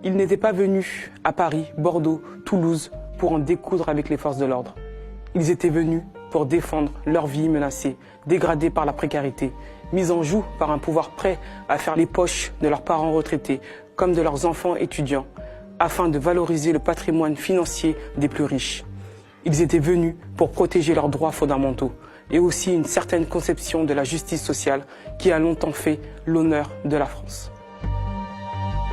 Ils n'étaient pas venus à Paris, Bordeaux, Toulouse pour en découdre avec les forces de l'ordre. Ils étaient venus pour défendre leur vie menacée, dégradée par la précarité, mise en joue par un pouvoir prêt à faire les poches de leurs parents retraités comme de leurs enfants étudiants, afin de valoriser le patrimoine financier des plus riches. Ils étaient venus pour protéger leurs droits fondamentaux et aussi une certaine conception de la justice sociale qui a longtemps fait l'honneur de la France.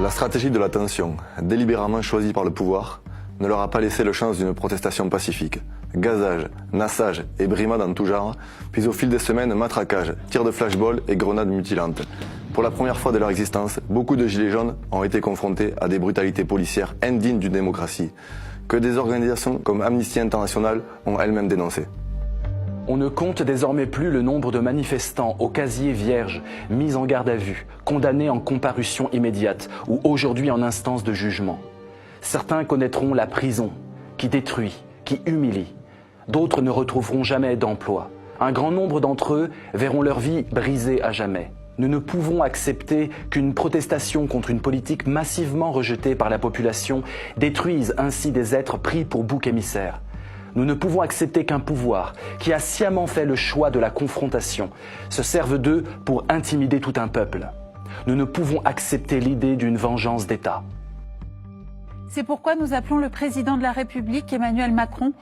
La stratégie de la tension, délibérément choisie par le pouvoir, ne leur a pas laissé le chance d'une protestation pacifique. Gazage, nassage et brimades en tout genre, puis au fil des semaines, matraquage, tirs de flashball et grenades mutilantes. Pour la première fois de leur existence, beaucoup de gilets jaunes ont été confrontés à des brutalités policières indignes d'une démocratie, que des organisations comme Amnesty International ont elles-mêmes dénoncées. On ne compte désormais plus le nombre de manifestants au casier vierge, mis en garde à vue, condamnés en comparution immédiate ou aujourd'hui en instance de jugement. Certains connaîtront la prison, qui détruit, qui humilie. D'autres ne retrouveront jamais d'emploi. Un grand nombre d'entre eux verront leur vie brisée à jamais. Nous ne pouvons accepter qu'une protestation contre une politique massivement rejetée par la population détruise ainsi des êtres pris pour bouc émissaire. Nous ne pouvons accepter qu'un pouvoir qui a sciemment fait le choix de la confrontation se serve d'eux pour intimider tout un peuple. Nous ne pouvons accepter l'idée d'une vengeance d'État. C'est pourquoi nous appelons le président de la République, Emmanuel Macron,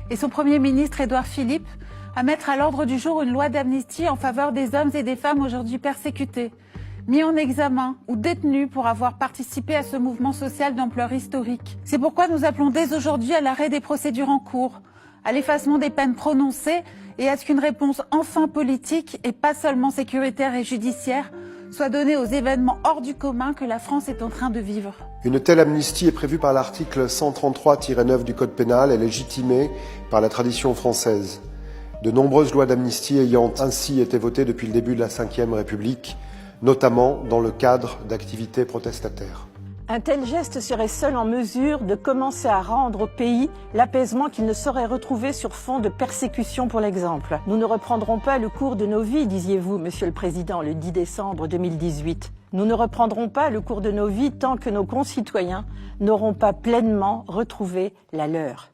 et son Premier ministre, Édouard Philippe, à mettre à l'ordre du jour une loi d'amnistie en faveur des hommes et des femmes aujourd'hui persécutés, mis en examen ou détenus pour avoir participé à ce mouvement social d'ampleur historique. C'est pourquoi nous appelons dès aujourd'hui à l'arrêt des procédures en cours, à l'effacement des peines prononcées et à ce qu'une réponse enfin politique et pas seulement sécuritaire et judiciaire soit donnée aux événements hors du commun que la France est en train de vivre. Une telle amnistie est prévue par l'article 133-9 du Code pénal et légitimée par la tradition française. De nombreuses lois d'amnistie ayant ainsi été votées depuis le début de la Ve République, notamment dans le cadre d'activités protestataires. Un tel geste serait seul en mesure de commencer à rendre au pays l'apaisement qu'il ne saurait retrouver sur fond de persécution pour l'exemple. Nous ne reprendrons pas le cours de nos vies, disiez-vous, Monsieur le Président, le 10 décembre 2018. Nous ne reprendrons pas le cours de nos vies tant que nos concitoyens n'auront pas pleinement retrouvé la leur.